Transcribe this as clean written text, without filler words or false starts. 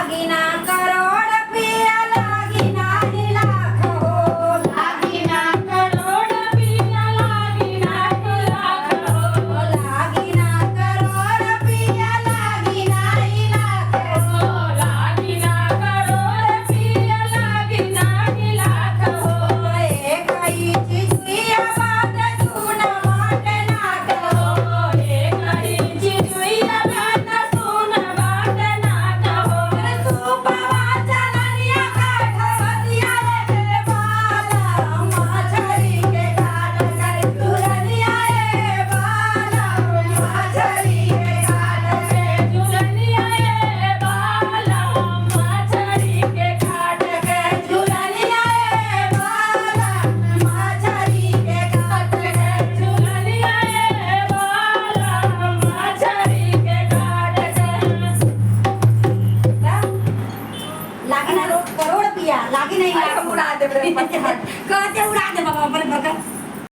लागिना करोड़ पिया लागिना लाख हो लागिना करोड़ पिया लागिना लाख हो लागिना करोड़ पिया लागिना लाख हो लागिना करोड़ पिया लागिना लाख हो एक ही चिड़िया बात सुन माट नाक हो एक ही चिड़िया बात सुन बात ना कहो सुपवा चलनिया काठवतिया रे बाला मछरी के काट कर दुल्हनिया रे बाला मछरी के काट के दुल्हनिया रे बाला मछरी के काट के दुल्हनिया रे बाला मछरी के काट के दुल्हनिया रे बाला मछरी के काट लागिना करोड़ पिया लागिना के उड़ा दे रे कहते उड़ा दे बाबा बड़े बड़का